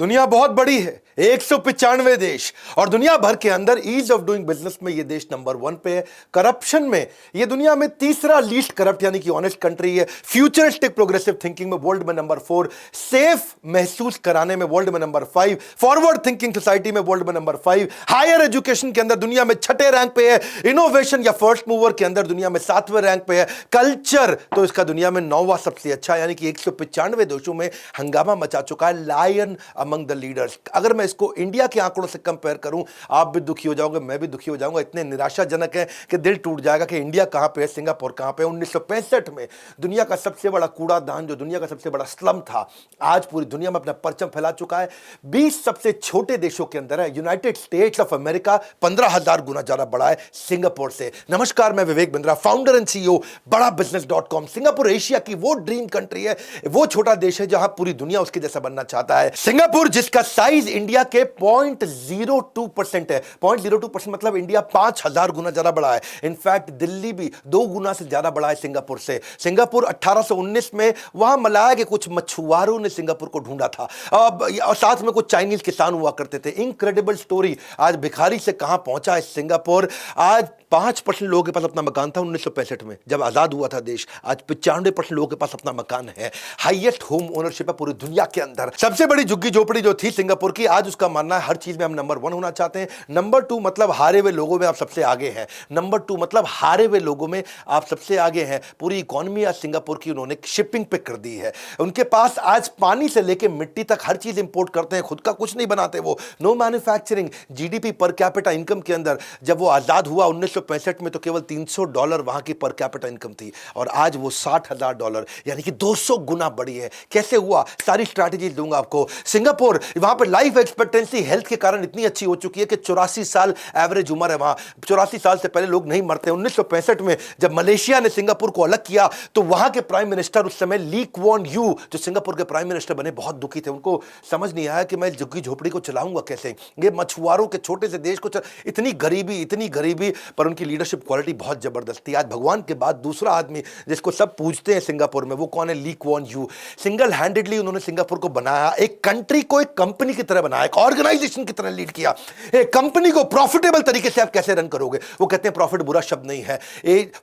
दुनिया बहुत बड़ी है, 195 देश और दुनिया भर के अंदर ईज ऑफ डूइंग बिजनेस में ये देश नंबर 1 पे है। करप्शन में ये दुनिया में तीसरा लीस्ट करप्ट यानी कि ऑनेस्ट कंट्री है। फ्यूचरिस्टिक प्रोग्रेसिव थिंकिंग में वर्ल्ड में नंबर 4, सेफ महसूस कराने में वर्ल्ड में नंबर 5, फॉरवर्ड थिंकिंग सोसाइटी में वर्ल्ड में नंबर 5, हायर एजुकेशन के अंदर दुनिया में 6ठे रैंक पे है, इनोवेशन या फर्स्ट मूवर के अंदर दुनिया में 7वें रैंक पे है, कल्चर तो इसका दुनिया में 9वां सबसे अच्छा यानी कि 195 देशों में हंगामा मचा चुका है, लायन अमंग द लीडर्स। अगर मैं इसको इंडिया के आंकड़ों से कंपेयर करूं, आप भी दुखी हो जाओगे, मैं भी दुखी हो जाऊंगा। इतने निराशाजनक है कि दिल टूट जाएगा कि इंडिया कहां पे है, सिंगापुर कहां पे है। 1965 में दुनिया का सबसे बड़ा कूड़ादान, जो दुनिया का सबसे बड़ा स्लम था, आज पूरी दुनिया में अपना परचम फैला चुका है। 20 सबसे छोटे देशों के अंदर है। यूनाइटेड स्टेट्स ऑफ अमेरिका 15,000 गुना ज्यादा बड़ा है सिंगापुर से। नमस्कार, मैं Vivek Bindra, founder and CEO बड़ा बिजनेस.com। सिंगापुर एशिया की वो ड्रीम कंट्री है, वो छोटा देश है जहां पूरी दुनिया उसके जैसा बनना चाहता है। सिंगापुर जिसका साइज इंडिया के 0.02% है। 0.02% मतलब इंडिया 5,000 गुना ज्यादा बड़ा है। इनफैक्ट दिल्ली भी 2 गुना से ज्यादा बड़ा है सिंगापुर से। सिंगापुर 1819 में वहां मलाया के कुछ मछुआरों ने सिंगापुर को ढूंढा था और साथ में कुछ चाइनीज किसान हुआ करते थे। Incredible story. आज भिखारी से कहां पहुंचा है सिंगापुर। आज 5% लोगों के पास अपना मकान था 1965 में जब आजाद हुआ था देश। आज 95% लोगों के पास अपना मकान है। हाईएस्ट होम ओनरशिप है पूरी दुनिया के अंदर। सबसे बड़ी झुग्गी झोपड़ी जो थी सिंगापुर की, आज उसका मानना है हर चीज में हम नंबर 1 होना चाहते हैं। नंबर 2 मतलब हारे हुए लोगों में आप सबसे आगे हैं। नंबर 2 मतलब हारे हुए लोगों में आप सबसे आगे हैं। पूरी इकोनॉमी आज सिंगापुर की उन्होंने शिपिंग पे कर दी है। उनके पास आज पानी से लेकर मिट्टी तक हर चीज इंपोर्ट करते हैं, खुद का कुछ नहीं बनाते वो। No manufacturing. GDP per capita income के अंदर जब वो आजाद हुआ 1965 में तो केवल $300 वहां की पर कैपिटा इनकम थी और आज वो $60,000 यानी कि 200 गुना बढ़ी है। कैसे हुआ, सारी स्ट्रैटेजी दूंगा आपको। सिंगापुर, वहां पर लाइफ एक्सपेक्टेंसी हेल्थ के कारण इतनी अच्छी हो चुकी है कि 84 साल एवरेज उम्र है वहां। 84 साल से पहले लोग नहीं मरते। 1965 में जब मलेशिया ने सिंगापुर को अलग किया तो वहां के प्राइम मिनिस्टर उस समय ली क्वान यू, जो सिंगापुर के प्राइम मिनिस्टर बने, बहुत दुखी थे। उनको समझ नहीं आया कि मैं झुग्गी झोपड़ी को चलाऊंगा कैसे। ये मछुआरों के छोटे से देश को इतनी गरीबी, पर उनकी लीडरशिप क्वालिटी बहुत जबरदस्त थी। आज भगवान के बाद दूसरा आदमी जिसको सब पूछते हैं सिंगापुर में, वो कौन है? Lee Kuan Yew. Single handedly उन्होंने सिंगापुर को बनाया, एक कंट्री को एक कंपनी की तरह बनाया, एक ऑर्गेनाइजेशन की तरह लीड किया। एक कंपनी को प्रॉफिटेबल तरीके से आप कैसे रन करोगे? वो कहते हैं प्रॉफिट बुरा शब्द नहीं है।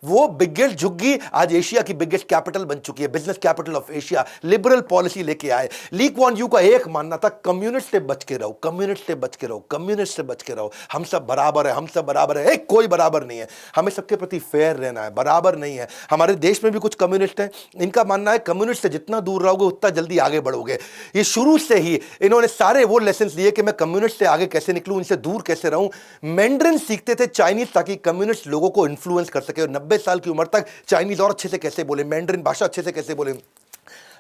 वो बिगेस्ट झुग्गी आज एशिया की बिगेस्ट कैपिटल बन चुकी है, business capital of Asia. Liberal policy लेके आए। ली क्वान यू का एक मानना था, कम्युनिस्ट से बच के रहो, कम्युनिस्ट से बच के रहो, कम्युनिस्ट से बच के रहो। हम सब बराबर है, हम सब बराबर है। एक कोई बराबर नहीं है। हमें सबके प्रति फेयर रहना है, बराबर नहीं है। हमारे देश में भी कुछ कम्युनिस्ट हैं, इनका मानना है कम्युनिस्ट से जितना दूर रहोगे उतना जल्दी आगे बढ़ोगे। ये शुरू से ही इन्होंने सारे वो लेसन लिए कि मैं कम्युनिस्ट से आगे कैसे निकलूं, इनसे दूर कैसे रहूं। मैंड्रिन सीखते थे चाइनीज ताकि कम्युनिस्ट लोगों को इन्फ्लुएंस कर सके और 90 साल की उम्र तक चाइनीज और अच्छे से कैसे बोले, मैंड्रिन भाषा अच्छे से कैसे बोले।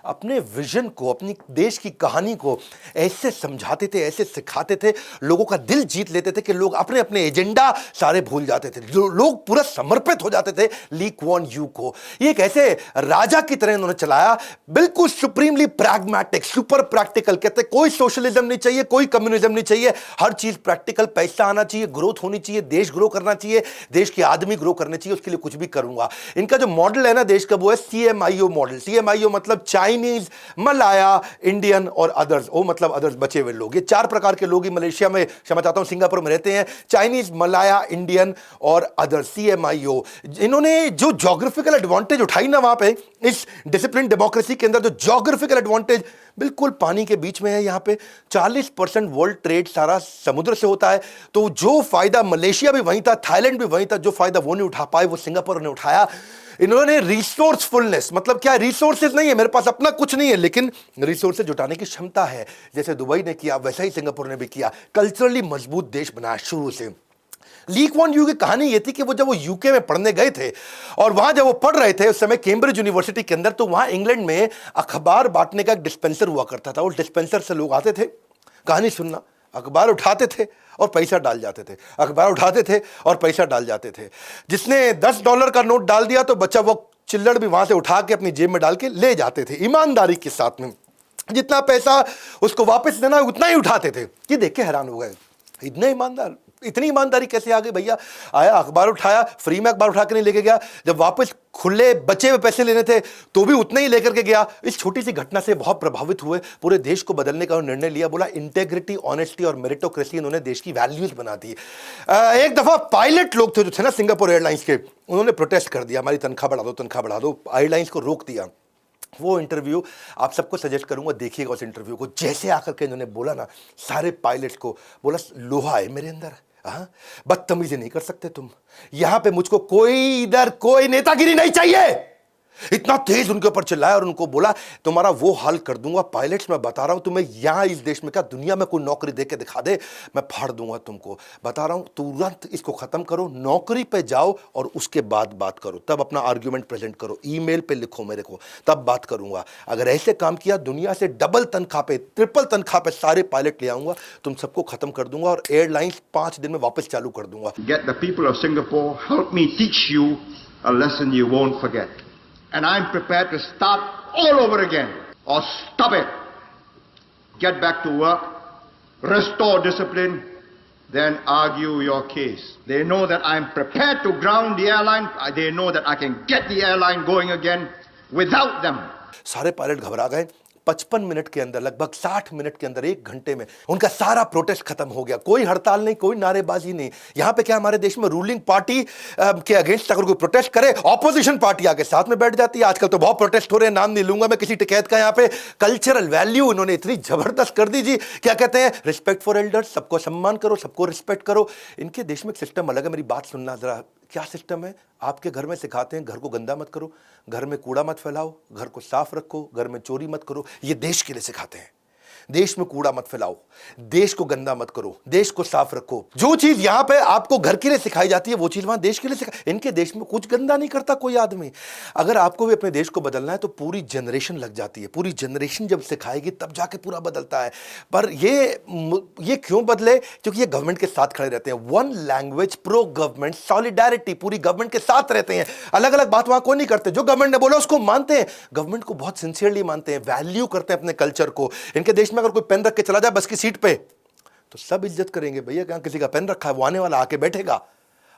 अपने विजन को, अपनी देश की कहानी को ऐसे समझाते थे, ऐसे सिखाते थे, लोगों का दिल जीत लेते थे कि लोग अपने अपने एजेंडा सारे भूल जाते थे। लोग पूरा समर्पित हो जाते थे ली क्वान यू को। ये एक ऐसे राजा की तरह इन्होंने चलाया, बिल्कुल सुप्रीमली प्रैग्मेटिक, सुपर प्रैक्टिकल। कहते कोई सोशलिज्म नहीं चाहिए, कोई कम्युनिज्म नहीं चाहिए, हर चीज प्रैक्टिकल। पैसा आना चाहिए, ग्रोथ होनी चाहिए, देश ग्रो करना चाहिए, देश के आदमी ग्रो करने चाहिए, उसके लिए कुछ भी करूंगा। इनका जो मॉडल है ना देश का, वो है CMIO मॉडल। CMIO मतलब चाइनीज, मलाया, इंडियन और अदर्स। वो मतलब अदर्स, बचे हुए लोग। ये 4 प्रकार के लोग ही मलेशिया में, क्षमा चाहता हूं, सिंगापुर में रहते हैं। चाइनीज, मलाया, इंडियन और अदर्स, CMIO। इन्होंने जो ज्योग्राफिकल एडवांटेज उठाई ना वहां पे, इस डिसिप्लिन डेमोक्रेसी के अंदर जो ज्योग्राफिकल एडवांटेज बिल्कुल पानी के बीच में है। यहां पे 40% वर्ल्ड ट्रेड सारा समुद्र से होता है। तो जो फायदा मलेशिया भी वहीं था, थाईलैंड भी वहीं था, जो फायदा वो नहीं उठा पाए वो सिंगापुर ने उठाया। इन्होंने रिसोर्सफुलनेस, मतलब क्या, रिसोर्सेज नहीं है, मेरे पास अपना कुछ नहीं है, लेकिन रिसोर्सेज जुटाने की क्षमता है। जैसे दुबई ने किया वैसा ही सिंगापुर ने भी किया। कल्चरली मजबूत देश बनाया शुरू से। ली क्वान यू की कहानी ये थी कि वो जब वो यूके में पढ़ने गए थे और वहां जब वो पढ़ रहे थे उस समय कैम्ब्रिज यूनिवर्सिटी के अंदर, तो वहां इंग्लैंड में अखबार बांटने का एक डिस्पेंसर हुआ करता था। उस डिस्पेंसर से लोग आते थे कहानी सुनना, अखबार उठाते थे और पैसा डाल जाते थे, अखबार उठाते थे और पैसा डाल जाते थे। जिसने $10 का नोट डाल दिया तो बच्चा वो चिल्लड़ भी वहां से उठा के अपनी जेब में डाल के ले जाते थे, ईमानदारी के साथ में। जितना पैसा उसको वापस देना उतना ही उठाते थे। ये देख के हैरान हो गए, इतने ईमानदार। इतनी ईमानदारी कैसे आ गई भैया? आया, अखबार उठाया, फ्री में अखबार उठा के नहीं लेके गया, जब वापस खुले बचे हुए पैसे लेने थे तो भी उतने ही लेकर के गया। इस छोटी सी घटना से बहुत प्रभावित हुए, पूरे देश को बदलने का निर्णय लिया। बोला इंटेग्रिटी, ऑनेस्टी और मेरिटोक्रेसी इन्होंने देश की वैल्यूज बना दी। एक दफा पायलट लोग थे जो थे ना सिंगापुर एयरलाइंस के, उन्होंने प्रोटेस्ट कर दिया, हमारी तनख्वाह बढ़ा दो, तनख्वाह बढ़ा दो, एयरलाइंस को रोक दिया। वो इंटरव्यू आप सबको सजेस्ट करूंगा, देखिएगा उस इंटरव्यू को। जैसे आकर के इन्होंने बोला ना सारे पायलट्स को, बोला लोहा है मेरे अंदर, हाँ, बदतमीजी नहीं कर सकते तुम, यहां पे मुझको कोई इधर कोई नेतागिरी नहीं चाहिए। इतना तेज उनके ऊपर चिल्लाया और उनको बोला तुम्हारा वो हाल कर दूंगा पायलट्स, मैं बता रहा हूं तुम्हें, यहां इस देश में क्या दुनिया में कोई नौकरी दे के दिखा दे, मैं फाड़ दूंगा तुमको, बता रहा हूं तुरंत इसको खत्म करो, नौकरी पे जाओ और उसके बाद बात करो, तब अपना आर्ग्यूमेंट प्रेजेंट करो, ईमेल पे लिखो मेरे को, तब बात करूंगा। अगर ऐसे काम किया दुनिया से डबल तनख्वाह पे, ट्रिपल तनख्वाह पे सारे पायलट ले आऊंगा, तुम सबको खत्म कर दूंगा और एयरलाइंस 5 दिन में वापस चालू कर दूंगा। Get the people of Singapore, help me teach you a lesson you won't forget. And I'm prepared to start all over again or stop it. Get back to work, restore discipline, then argue your case. They know that I'm prepared to ground the airline. They know that I can get the airline going again without them. सारे pilot घबरा गए। 55 minute के अंदर, लगभग 60 minute के अंदर, 1 घंटे में उनका सारा प्रोटेस्ट खत्म हो गया। कोई हड़ताल नहीं, कोई नारेबाजी नहीं। यहां पे क्या हमारे देश में रूलिंग पार्टी के अगेंस्ट अगर कोई प्रोटेस्ट करे, ऑपोजिशन पार्टी आके साथ में बैठ जाती है। आजकल तो बहुत प्रोटेस्ट हो रहे हैं, नाम नहीं लूंगा मैं किसी टिकैत का। यहां पे कल्चरल वैल्यू इन्होंने इतनी जबरदस्त कर दी जी, क्या कहते हैं, रिस्पेक्ट फॉर एल्डर्स, सबको सम्मान करो, सबको रिस्पेक्ट करो। इनके देश में एक सिस्टम अलग है, मेरी बात सुनना जरा। क्या सिस्टम है? आपके घर में सिखाते हैं घर को गंदा मत करो, घर में कूड़ा मत फैलाओ, घर को साफ रखो, घर में चोरी मत करो। ये देश के लिए सिखाते हैं। देश में कूड़ा मत फैलाओ, देश को गंदा मत करो, देश को साफ रखो। जो चीज यहां पे आपको घर के लिए सिखाई जाती है वो चीज वहां देश के लिए सिखाई। इनके देश में कुछ गंदा नहीं करता कोई आदमी। अगर आपको भी अपने देश को बदलना है तो पूरी जनरेशन लग जाती है, पूरी जनरेशन जब सिखाएगी तब जाके पूरा बदलता है। पर ये क्यों बदले? क्योंकि ये गवर्नमेंट के साथ खड़े रहते हैं। One language, pro government, solidarity, पूरी गवर्नमेंट के साथ रहते हैं। अलग अलग बात वहां कोई नहीं करते, जो गवर्नमेंट ने बोला उसको मानते हैं, गवर्नमेंट को बहुत सिंसियरली मानते हैं, वैल्यू करते हैं अपने कल्चर को। इनके देश में अगर कोई पेन रख के चला जाए बस की सीट पे तो सब इज्जत करेंगे, भैया कहां किसी का पेन रखा है, वो आने वाला आके बैठेगा।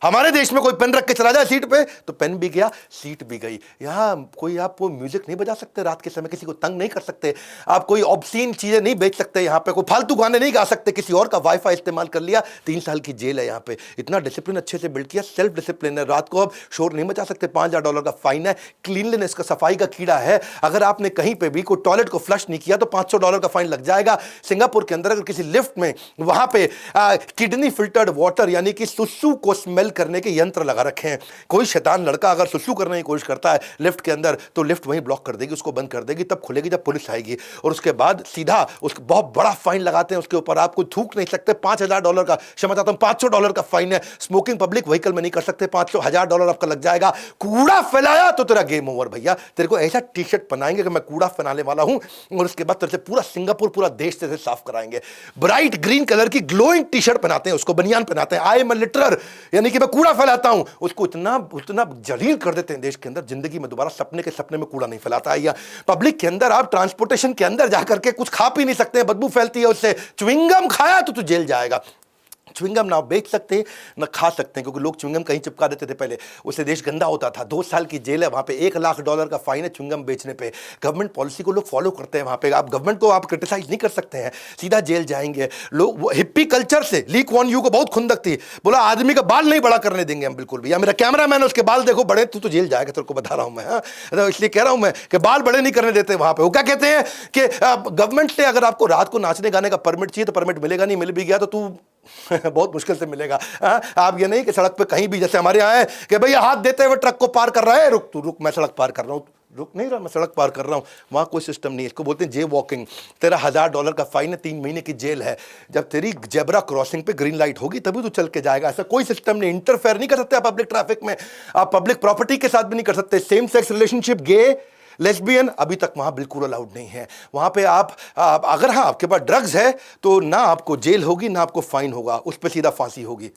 हमारे देश में कोई पेन रख के चला जाए सीट पे तो पेन भी गया, सीट भी गई। यहां कोई आप कोई म्यूजिक नहीं बजा सकते रात के समय, किसी को तंग नहीं कर सकते, आप कोई ऑब्सीन चीजें नहीं बेच सकते, यहां पे कोई फालतू गाने नहीं गा सकते, किसी और का वाईफाई इस्तेमाल कर लिया 3 साल की जेल है। यहां पे इतना डिसिप्लिन अच्छे से बिल्ड किया, सेल्फ डिसिप्लिन है। रात को आप शोर नहीं मचा सकते, $5000 का फाइन है। क्लीनलीनेस का, सफाई का कीड़ा है। अगर आपने कहीं पे भी कोई टॉयलेट को फ्लश नहीं किया तो $500 का फाइन लग जाएगा। सिंगापुर के अंदर अगर किसी लिफ्ट में वहां पे किडनी फिल्टर्ड वाटर यानी कि सुसु को स्मेल करने के यंत्र लगा रखे हैं। कोई शैतान लड़का अगर सुसु करने की कोशिश करता है लिफ्ट के अंदर तो लिफ्ट वहीं ब्लॉक कर देगी, उसको बंद कर देगी, तब खुलेगी जब पुलिस आएगी। और उसके बाद सीधा उसको बहुत बड़ा फाइन लगाते हैं उसके ऊपर, आप कोई थूक नहीं सकते। $5000 का, क्षमा चाहता हूं, $500 का फाइन है। स्मोकिंग पब्लिक व्हीकल में नहीं कर सकते, $1000 आपका लग जाएगा। कूड़ा फैलाया तो तेरा गेम ओवर भैया, तेरे को ऐसा टी शर्ट पहनाएंगे कि मैं कूड़ा फैलाने वाला हूं और उसके बाद तेरे से पूरा सिंगापुर, पूरा देश तेरे से साफ कराएंगे। ब्राइट ग्रीन कलर की ग्लोइंग टी शर्ट पहनाते हैं, उसको बनियान पहनाते हैं, आई एम अ लिटरर, यानी कि मैं कूड़ा फैलाता हूं। उसको इतना जलील कर देते हैं देश के अंदर, जिंदगी में दोबारा सपने में कूड़ा नहीं फैलाता है। या पब्लिक के अंदर आप ट्रांसपोर्टेशन के अंदर जाकर के कुछ खा पी नहीं सकते हैं, बदबू फैलती है उससे। च्युइंगम खाया तो तू जेल जाएगा। च्युइंगम ना बेच सकते ना खा सकते हैं, क्योंकि लोग च्युइंगम कहीं चिपका देते थे पहले, उससे देश गंदा होता था। 2 साल की जेल है वहां पे, $1,00,000 का फाइन है च्युइंगम बेचने पे। गवर्नमेंट पॉलिसी को लोग फॉलो करते हैं वहां पे, आप गवर्नमेंट को आप क्रिटिसाइज नहीं कर सकते हैं, सीधा जेल जाएंगे लोग। हिप्पी कल्चर से ली कुआन यू को बहुत खुंदक थी, बोला आदमी का बाल नहीं बड़ा करने देंगे हम बिल्कुल भी। या मेरा कैमरा मैन उसके बाल देखो बड़े, तू तो जेल जाएगा, तेरे को बता रहा हूं मैं। तो इसलिए कह रहा हूं मैं कि बाल बड़े नहीं करने देते वहां पे। वो क्या कहते हैं कि गवर्नमेंट से अगर आपको रात को नाचने गाने का परमिट चाहिए तो परमिट मिलेगा, नहीं मिल भी गया तो तू बहुत मुश्किल से मिलेगा। आप ये नहीं कि सड़क पे कहीं भी, जैसे हमारे यहाँ है कि भैया हाथ देते हुए ट्रक को पार कर रहा है, रुक तू रुक, मैं सड़क पार कर रहा हूँ, रुक नहीं रहा, मैं सड़क पार कर रहा हूँ। वहाँ कोई सिस्टम नहीं है, इसको बोलते हैं जे वॉकिंग। तेरा $1000 का फाइन है, 3 महीने की जेल है। जब तेरी जेब्रा क्रॉसिंग पे ग्रीन लाइट होगी तभी तू चल के जाएगा। ऐसा कोई सिस्टम नहीं, इंटरफेयर नहीं कर सकते आप पब्लिक ट्रैफिक में, आप पब्लिक प्रॉपर्टी के साथ भी नहीं कर सकते। सेम सेक्स रिलेशनशिप, गे, लेस्बियन अभी तक वहां बिल्कुल अलाउड नहीं है। वहां पे आप अगर हाँ आपके पास ड्रग्स है तो ना आपको जेल होगी ना आपको फाइन होगा, उस पर सीधा फांसी होगी।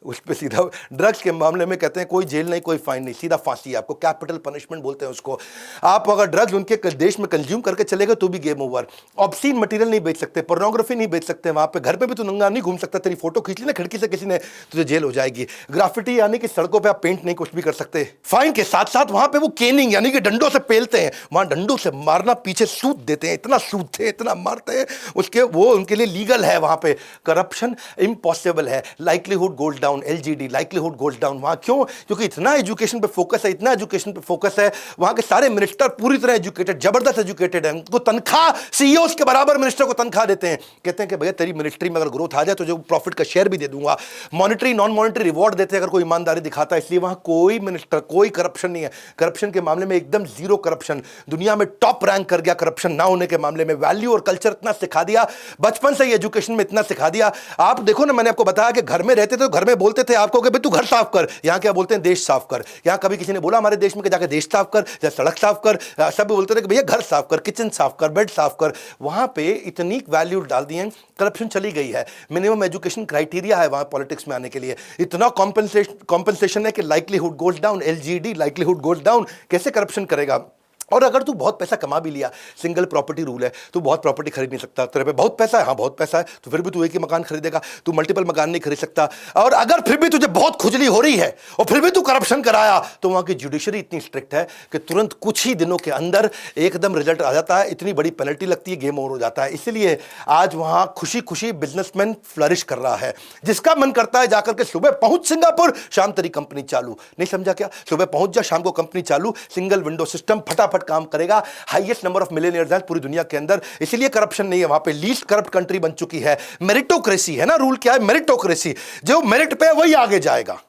उस पर सीधा ड्रग्स के मामले में कहते हैं कोई जेल नहीं, कोई फाइन नहीं, सीधा फांसी है आपको, कैपिटल पनिशमेंट बोलते हैं उसको। आप अगर ड्रग्स उनके देश में कंज्यूम करके चले गए तो भी गेम ओवर। ऑब्सीन मटेरियल नहीं बेच सकते, पोर्नोग्राफी नहीं बेच सकते, वहां पे घर पे भी तू नंगा नहीं घूम सकता, तेरी फोटो खींच ली ना खिड़की से किसी ने, तुझे जेल हो जाएगी। ग्राफिटी यानी कि सड़कों पर आप पेंट नहीं कुछ भी कर सकते। फाइन के साथ साथ वहां पे वो केनिंग यानी कि डंडों से पेलते हैं, वहां डंडों से मारना, पीछे सूद देते हैं, इतना सूदते हैं, इतना मारते हैं, उसके वो उनके लिए लीगल है वहां पे। करप्शन इम्पॉसिबल है, likelihood gold down, LGD likelihood gold down. वहां क्यों? क्योंकि इतना एजुकेशन पे फोकस है, इतना एजुकेशन पे फोकस है, वहां के सारे मिनिस्टर पूरी तरह एजुकेटेड, जबरदस्त एजुकेटेड है, उनको तनख्वाह सीईओ के बराबर मिनिस्टर को तनख्वाह देते हैं। कहते हैं कि भैया तेरी मिनिस्ट्री में अगर ग्रोथ आ जाए तो जो प्रॉफिट का शेयर भी दे दूंगा। मॉनिटरी नॉन मॉनिटरी रिवॉर्ड देते हैं अगर कोई ईमानदारी दिखाता है, इसलिए वहां कोई मिनिस्टर, कोई करप्शन नहीं है। करप्शन के मामले में एकदम जीरो करप्शन, दुनिया में टॉप रैंक कर गया करप्शन ना होने के मामले में। वैल्यू और कल्चर इतना सिखा दिया, बचपन से ही एजुकेशन में इतना सिखा दिया। आप देखो ना, मैंने आपको बताया कि घर में रहते थे तो घर में बोलते थे आपको कि भाई तू घर साफ कर, यहां क्या बोलते हैं देश साफ कर। यहां कभी किसी ने बोला हमारे देश में कि जाके देश साफ कर या सड़क साफ कर, सब बोलते थे कि भैया घर साफ कर, किचन साफ कर, बेड साफ कर। वहां पे इतनी वैल्यू डाल दी है, करप्शन चली गई है। मिनिमम एजुकेशन क्राइटेरिया है वहां पॉलिटिक्स में आने के लिए, इतना कॉम्पेंसेशन है कि likelihood goes down, LGD likelihood goes down. कैसे करप्शन करेगा? और अगर तू बहुत पैसा कमा भी लिया, सिंगल प्रॉपर्टी रूल है, तू बहुत प्रॉपर्टी खरीद नहीं सकता। तेरे पे बहुत पैसा है, हाँ बहुत पैसा है, तो फिर भी तू एक ही मकान खरीदेगा, तू मल्टीपल मकान नहीं खरीद सकता। और अगर फिर भी तुझे बहुत खुजली हो रही है और फिर भी तू करप्शन कराया, तो वहां की जुडिशरी इतनी स्ट्रिक्ट है कि तुरंत कुछ ही दिनों के अंदर एकदम रिजल्ट आ जाता है, इतनी बड़ी पेनल्टी लगती है, गेम ओवर हो जाता है। इसलिए आज वहां खुशी खुशी बिजनेसमैन फ्लरिश कर रहा है। जिसका मन करता है जाकर के सुबह पहुंच सिंगापुर, शाम तेरी कंपनी चालू। नहीं समझा क्या? सुबह पहुंच जा, शाम को कंपनी चालू, सिंगल विंडो सिस्टम, फटाफट काम करेगा। हाईएस्ट नंबर ऑफ मिलियनियर्स हैं पूरी दुनिया के अंदर, इसलिए करप्शन नहीं है वहां पे। लीस्ट करप्ट कंट्री बन चुकी है। मेरिटोक्रेसी है ना, रूल क्या है? मेरिटोक्रेसी। जो मेरिट पे है वही आगे जाएगा।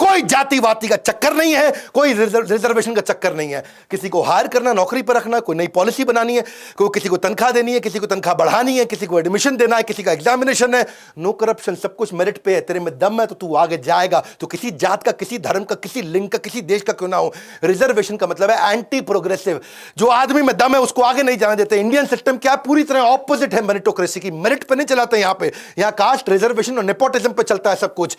कोई जाति वाति का चक्कर नहीं है, कोई रिजर्वेशन का चक्कर नहीं है। किसी को हायर करना, नौकरी पर रखना, कोई नई पॉलिसी बनानी है, कोई किसी को तनख्वाह देनी है, किसी को तनख्वाह बढ़ानी है, किसी को एडमिशन देना है, किसी का एग्जामिनेशन है। नो करप्शन, सब कुछ मेरिट पे है। तेरे में दम है तो तू आगे जाएगा। तो किसी जात का, किसी धर्म का, किसी लिंग का, किसी देश का क्यों ना हो। रिजर्वेशन का मतलब है एंटी प्रोग्रेसिव, जो आदमी में दम है उसको आगे नहीं जाने देते। इंडियन सिस्टम क्या पूरी तरह ऑपोजिट है मेरिटोक्रेसी की। मेरिट पे नहीं चलाते यहाँ पे, यहाँ कास्ट, रिजर्वेशन और नेपोटिज्म पे चलता है सब कुछ।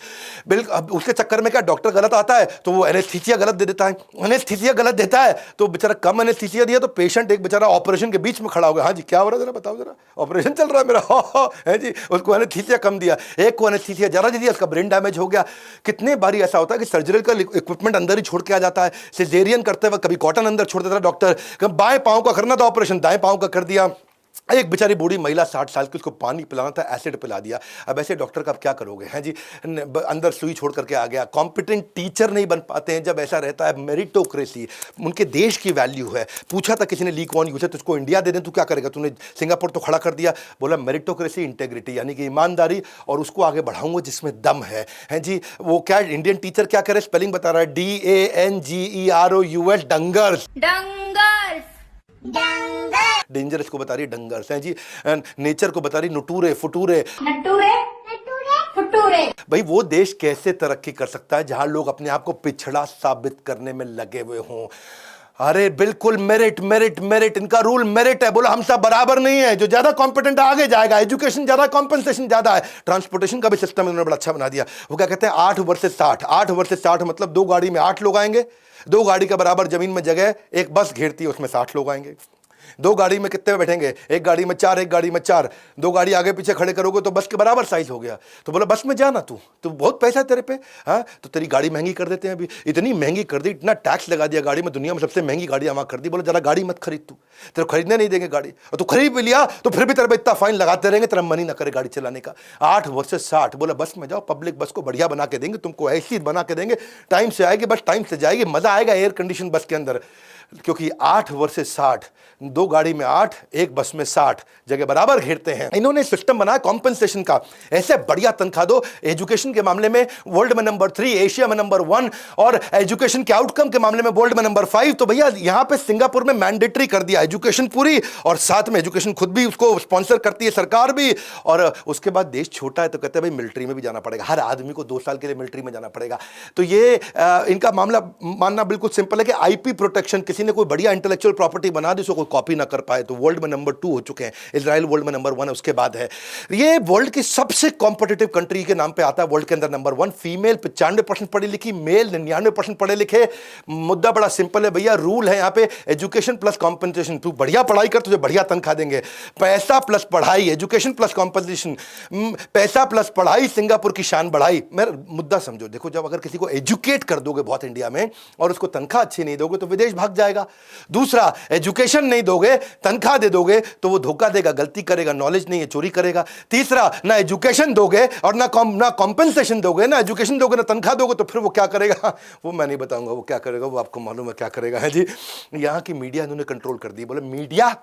बिल्कुल उसके चक्कर में क्या, डॉक्टर गलत आता है तो वो एनेस्थीसिया गलत दे देता है, एनेस्थीसिया गलत देता है तो बेचारा कम एनेस्थीसिया दिया तो पेशेंट एक बेचारा ऑपरेशन के बीच में खड़ा हो गया। हाँ जी क्या हो रहा है जरा बताओ, जरा ऑपरेशन चल रहा है मेरा, है जी, उसको एनेस्थीसिया कम दिया, एक को एनेस्थीसिया ज्यादा दे दिया, उसका ब्रेन डैमेज हो गया। कितने बारी ऐसा होता है कि सर्जिकल इक्विपमेंट अंदर ही छोड़ के आ जाता है। सिजेरियन करते वक्त कभी कॉटन अंदर छोड़ देता है डॉक्टर, कभी बाएं पांव का करना था ऑपरेशन, दाएं पांव का कर दिया। एक बेचारी बूढ़ी महिला 60 साल की, उसको पानी पिलाना था, एसिड पिला दिया। अब ऐसे डॉक्टर का आप क्या करोगे? हैं जी, अंदर सुई छोड़ करके आ गया। कॉम्पिटेंट टीचर नहीं बन पाते हैं जब ऐसा रहता है। मेरिटोक्रेसी उनके देश की वैल्यू है। पूछा था किसी ने ली कौन यूज है, तुझको इंडिया दे दें तू क्या करेगा? तूने सिंगापुर तो खड़ा कर दिया। बोला मेरिटोक्रेसी, इंटेग्रिटी यानी कि ईमानदारी, और उसको आगे बढ़ाऊंगा जिसमें दम है। हैं जी, वो क्या इंडियन टीचर क्या करे, स्पेलिंग बता रहा है, DANGEROUS, डंगर्स। डेंजरस को बता रही डंगर्स हैं जी। नेचर को बता रही नुटूरे फुटूरे। भाई वो देश कैसे तरक्की कर सकता है जहां लोग अपने आप को पिछड़ा साबित करने में लगे हुए हों? अरे बिल्कुल मेरिट मेरिट मेरिट, इनका रूल मेरिट है। बोला हम सब बराबर नहीं है, जो ज्यादा कॉम्पिटेंट आगे जाएगा, एजुकेशन ज्यादा, कॉम्पेंसेशन ज्यादा है। ट्रांसपोर्टेशन का भी सिस्टम इन्होंने बड़ा अच्छा बना दिया। वो क्या कहते हैं 8 वर्सेस 60, 8 वर्सेस 60 मतलब 2 गाड़ी में 8 लोग आएंगे, 2 गाड़ी का बराबर जमीन में जगह एक बस घेरती है, उसमें 60 लोग आएंगे। 2 गाड़ी में कितने बैठेंगे? एक गाड़ी में 4, एक गाड़ी में 4, 2 गाड़ी आगे पीछे खड़े करोगे तो बस के बराबर साइज हो गया। तो बोला बस में जाना, तू बहुत पैसा है तेरे पे, हाँ तो तेरी गाड़ी महंगी कर देते हैं। अभी इतनी महंगी कर दी, इतना टैक्स लगा दिया गाड़ी में, दुनिया में सबसे महंगी गाड़ियां वहां कर दी। बोला जरा गाड़ी मत खरीद, तू तेरे खरीदने नहीं देंगे गाड़ी, और तू खरीद भी लिया तो फिर भी तेरे पे इतना फाइन लगाते रहेंगे, तेरा मन ही ना करे गाड़ी चलाने का। 8 वर्सेस 60। बोला बस में जाओ, पब्लिक बस को बढ़िया बना के देंगे, तुमको ऐसी बना के देंगे, टाइम से आएगी बस, टाइम से जाएगी, मजा आएगा एयर कंडीशन बस के अंदर। क्योंकि 8 वर्सेस 60, 2 गाड़ी में 8, एक बस में 60, जगह बराबर घेरते हैं। इन्होंने सिस्टम बनाया कॉम्पेंसेशन का, ऐसे बढ़िया तनख्वाह दो। एजुकेशन के मामले में वर्ल्ड में नंबर 3, एशिया में नंबर 1, और एजुकेशन के आउटकम के मामले में वर्ल्ड में नंबर 5। तो भैया यहां पे सिंगापुर में मैंडेटरी कर दिया एजुकेशन पूरी, और साथ में एजुकेशन खुद भी उसको स्पॉन्सर करती है सरकार भी। और उसके बाद देश छोटा है तो कहते हैं भाई मिलिट्री में भी जाना पड़ेगा, हर आदमी को 2 साल के लिए मिलिट्री में जाना पड़ेगा। तो ये इनका मामला मानना बिल्कुल सिंपल है कि आईपी प्रोटेक्शन, किसी किसी ने कोई बढ़िया इंटेलेक्चुअल प्रॉपर्टी बना दी, उसको कोई कॉपी ना कर पाए, तो वर्ल्ड में नंबर 2 हो चुके हैं। इजराइल वर्ल्ड में नंबर 1 है, उसके बाद है ये वर्ल्ड की सबसे कॉम्पिटिटिव कंट्री के नाम पे आता है वर्ल्ड के अंदर नंबर 1। फीमेल 95% पढ़ी लिखी, मेल 99% पढ़े लिखे। मुद्दा बड़ा सिंपल है भैया, रूल है यहाँ पे एजुकेशन प्लस कॉम्पनसेशन। तू बढ़िया पढ़ाई कर, तुझे बढ़िया तनख्वाह देंगे। पैसा प्लस पढ़ाई, एजुकेशन प्लस कॉम्पनसेशन, पैसा प्लस पढ़ाई, सिंगापुर की शान बढ़ाई। मेरा मुद्दा समझो, देखो जब अगर किसी को एजुकेट कर दोगे बहुत इंडिया में और उसको तनख्वाह अच्छी नहीं दोगे तो विदेश भाग जाएगा। दूसरा, एजुकेशन नहीं दोगे, तनख्वाह दे दोगे तो वो धोखा देगा, गलती करेगा, नॉलेज नहीं है चोरी करेगा। तीसरा, ना एजुकेशन दोगे और ना कॉम्पनसेशन दोगे, ना एजुकेशन दोगे ना तनख्वाह दोगे तो फिर वो क्या करेगा वो मैं नहीं बताऊंगा वो क्या करेगा, वो आपको मालूम है क्या करेगा। है जी, यहाँ की मीडिया इन्होंने कंट्रोल कर दी। बोले मीडिया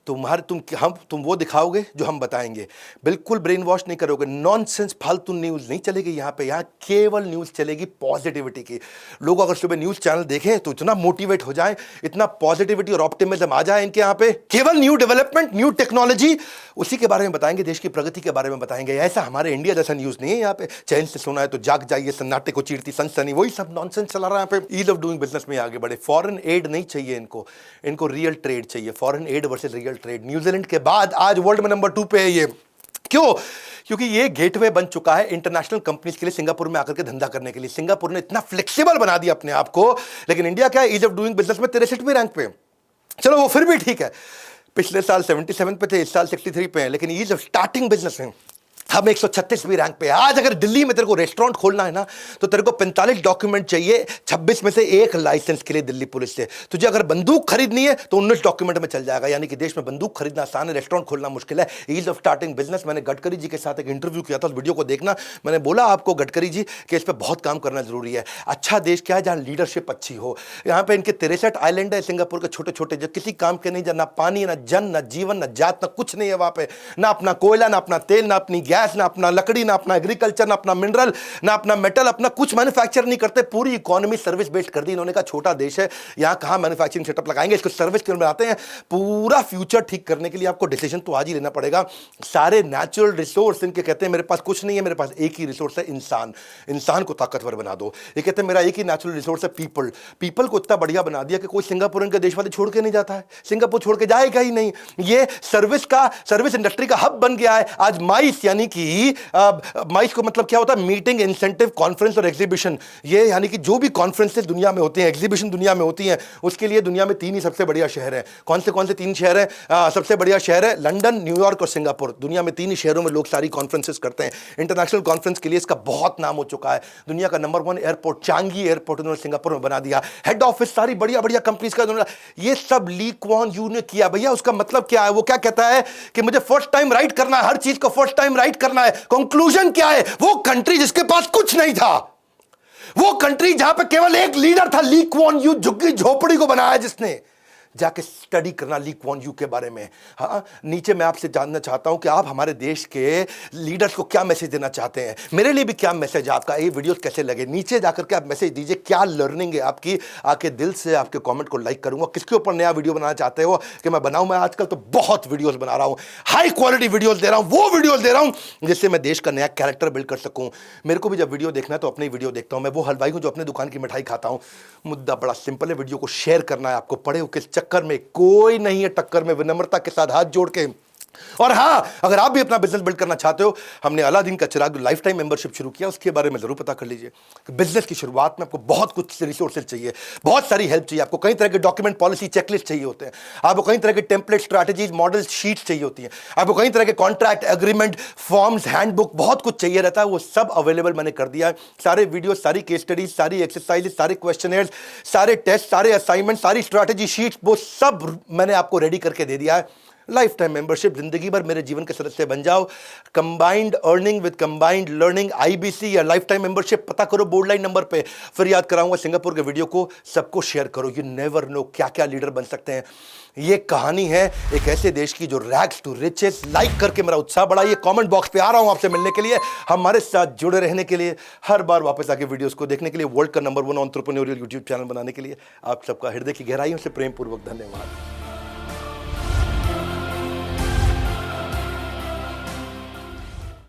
तुम वो दिखाओगे जो हम बताएंगे, बिल्कुल ब्रेन वॉश नहीं करोगे। नॉनसेंस फालतू न्यूज़ नहीं चलेगी यहाँ पे, यहाँ केवल न्यूज़ चलेगी पॉजिटिविटी की। लोग अगर सुबह न्यूज़ चैनल देखें तो इतना मोटिवेट हो जाए, इतना पॉजिटिविटी और ऑप्टिमिज्म आ जाए इनके यहाँ पे। केवल न्यू डेवलपमेंट, न्यू टेक्नोलॉजी, उसी के बारे में बताएंगे, देश की प्रगति के बारे में बताएंगे। ऐसा हमारे इंडिया जैसा न्यूज़ नहीं है यहाँ पे। चैन से सुना है तो जाग जाइए, सन्नाटे को चीरती सनसनी, वही सब नॉनसेंस चला रहा है यहाँ पे। ईज ऑफ डूइंग बिजनेस में आगे बढ़े। फॉरेन एड नहीं चाहिए इनको रियल ट्रेड चाहिए। Foreign add versus real trade. New Zealand के बाद आज वर्ल्ड में नंबर 2 पे है ये। क्यों? क्योंकि ये गेटवे बन चुका है इंटरनेशनल कंपनीज के लिए सिंगापुर में आकर के धंधा करने के लिए। सिंगापुर ने इतना फ्लेक्सिबल बना दिया अपने आप को। लेकिन इंडिया क्या है, ईज ऑफ डूइंग बिजनेस में 63वें रैंक पे। चलो वो फिर भी ठीक है, पिछले साल 77 पे थे, इस साल 63 पे है। लेकिन ईज ऑफ स्टार्टिंग बिजनेस में हम 136वीं रैंक पे। आज अगर दिल्ली में तेरे को रेस्टोरेंट खोलना है ना तो तेरे को 45 डॉक्यूमेंट चाहिए, 26 में से 1 लाइसेंस के लिए दिल्ली पुलिस से। तुझे अगर बंदूक खरीदनी है तो 19 डॉक्यूमेंट में चल जाएगा। यानी कि देश में बंदूक खरीदना आसान है, रेस्टोरेंट खोलना मुश्किल है। Ease of starting business. मैंने गडकरी जी के साथ एक इंटरव्यू किया था, उस वीडियो को देखना। मैंने बोला आपको गडकरी जी कि इस पर बहुत काम करना जरूरी है। अच्छा देश क्या है जहां लीडरशिप अच्छी हो। यहाँ पे इनके 63 आइलैंड है सिंगापुर के छोटे छोटे, जो किसी काम के नहीं, ना पानी, ना जन, ना जीवन, ना जात, ना कुछ नहीं है वहां पे। ना अपना कोयला, ना अपना तेल, ना अपनी गैस, ना अपना लकड़ी, ना अपना एग्रीकल्चर, ना अपना मिनरल, ना अपना मेटल, अपना कुछ मैन्युफैक्चर नहीं करते। पूरी इकोनॉमी सर्विस बेस्ड कर दी इन्होंने। कहा छोटा देश है, यहां कहां मैन्युफैक्चरिंग सेटअप लगाएंगे, इसको सर्विस क्यों बनाते हैं। पूरा फ्यूचर ठीक करने के लिए आपको डिसीजन तो आज ही लेना पड़ेगा। सारे नेचुरल रिसोर्स इनके कहते हैं मेरे पास कुछ नहीं है, मेरे पास एक ही रिसोर्स है, इंसान। इंसान को ताकतवर बना दो। ये कहते हैं मेरा एक ही नेचुरल रिसोर्स है, पीपल। पीपल को इतना बढ़िया बना दिया कि कोई सिंगापुर के देशवासी छोड़ के नहीं जाता है, सिंगापुर छोड़ के जाएगा ही नहीं। ये सर्विस इंडस्ट्री का हब बन गया है आज। माइस यानी कि माइस को मतलब क्या होता है, मीटिंग, इंसेंटिव, कॉन्फ्रेंस और एग्जीबिशन। ये यानी कि जो भी कॉन्फ्रेंसेस दुनिया में होती हैं, एग्जीबिशन दुनिया में होती हैं, उसके लिए दुनिया में 3 ही सबसे बढ़िया शहर है। कौन से 3 शहर हैं? सबसे बढ़िया शहर है लंदन, न्यूयॉर्क और सिंगापुर। दुनिया में 3 ही शहरों में लोग सारी कॉन्फ्रेंसेस करते हैं। इंटरनेशनल कॉन्फ्रेंस के लिए इसका बहुत नाम हो चुका है। दुनिया का नंबर 1 एयरपोर्ट, चांगी एयरपोर्ट उन्होंने सिंगापुर में बना दिया। हेड ऑफिस सारी बढ़िया बढ़िया कंपनीज का ये सब ली क्वान यू ने किया। भैया उसका मतलब क्या है? वो क्या कहता है कि मुझे फर्स्ट टाइम राइट करना है, हर चीज को फर्स्ट टाइम राइट करना है। कंक्लूजन क्या है? वो कंट्री जिसके पास कुछ नहीं था, वो कंट्री जहां पे केवल एक लीडर था, ली क्वान यू, झुग्गी झोपड़ी को बनाया जिसने। जाके स्टडी करना ली क्वान यू के बारे में। हाँ, नीचे मैं आपसे जानना चाहता हूं कि आप हमारे देश के लीडर्स को क्या मैसेज देना चाहते हैं। मेरे लिए भी क्या मैसेज है आपका, ये वीडियोस कैसे लगे, नीचे जाकर के आप मैसेज दीजिए। क्या लर्निंग है आपकी, आके दिल से आपके कमेंट को लाइक करूंगा। किसके ऊपर नया वीडियो बनाना चाहते हो कि मैं बनाऊं? मैं आजकल तो बहुत वीडियोस बना रहा हूं, हाई क्वालिटी वीडियोस दे रहा हूं, वो वीडियोस दे रहा हूं जिससे मैं देश का नया कैरेक्टर बिल्ड कर सकूं। मेरे को भी जब वीडियो देखना है तो अपनी वीडियो देखता हूं। मैं वो हलवाई हूं जो अपने दुकान की मिठाई खाता हूं। मुद्दा बड़ा सिंपल है, वीडियो को शेयर करना है आपको। पढ़े हो किस चक्कर में, कोई नहीं है टक्कर में, विनम्रता के साथ हाथ जोड़ के। और हां, अगर आप भी अपना बिजनेस बिल्ड करना चाहते हो, हमने अलादीन का चिराग लाइफ टाइम मेंबरशिप शुरू किया, उसके बारे में जरूर पता कर लीजिए। बिजनेस की शुरुआत में आपको बहुत कुछ रिसोर्सेज चाहिए, बहुत सारी हेल्प चाहिए आपको। कई तरह के डॉक्यूमेंट, पॉलिसी, चेकलिस्ट चाहिए होते हैं आपको। कई तरह के टेम्पलेट, स्ट्रैटेजीज, मॉडल शीट्स चाहिए होती हैं आपको। कई तरह के कॉन्ट्रैक्ट, एग्रीमेंट, फॉर्म्स, हैंडबुक, बहुत कुछ चाहिए रहता है। वो सब अवेलेबल मैंने कर दिया है। सारे वीडियो, सारी केस स्टडीज, सारी एक्सरसाइज, सारे क्वेश्चनर्स, सारे टेस्ट, सारे असाइनमेंट, सारी स्ट्रैटेजी शीट्स, वो सब मैंने आपको रेडी करके दे दिया है। लाइफ टाइम मेंबरशिप, जिंदगी भर मेरे जीवन के सदस्य बन जाओ। Combined earning with combined learning, IBC या लाइफ टाइम मेंबरशिप पता करो बोर्ड लाइन नंबर पे। फिर याद कराऊंगा सिंगापुर के वीडियो को, सबको शेयर करो। यू नेवर नो क्या क्या लीडर बन सकते हैं। ये कहानी है एक ऐसे देश की जो रैग्स टू रिचेस। लाइक करके मेरा उत्साह बढ़ाइए। कमेंट बॉक्स पे आ रहा हूं आपसे मिलने के लिए, हमारे साथ जुड़े रहने के लिए, हर बार वापस आके वीडियोस को देखने के लिए, वर्ल्ड का नंबर 1 एंटरप्रेन्योरियल यूट्यूब चैनल बनाने के लिए आप सबका हृदय की गहराइयों से प्रेम पूर्वक धन्यवाद।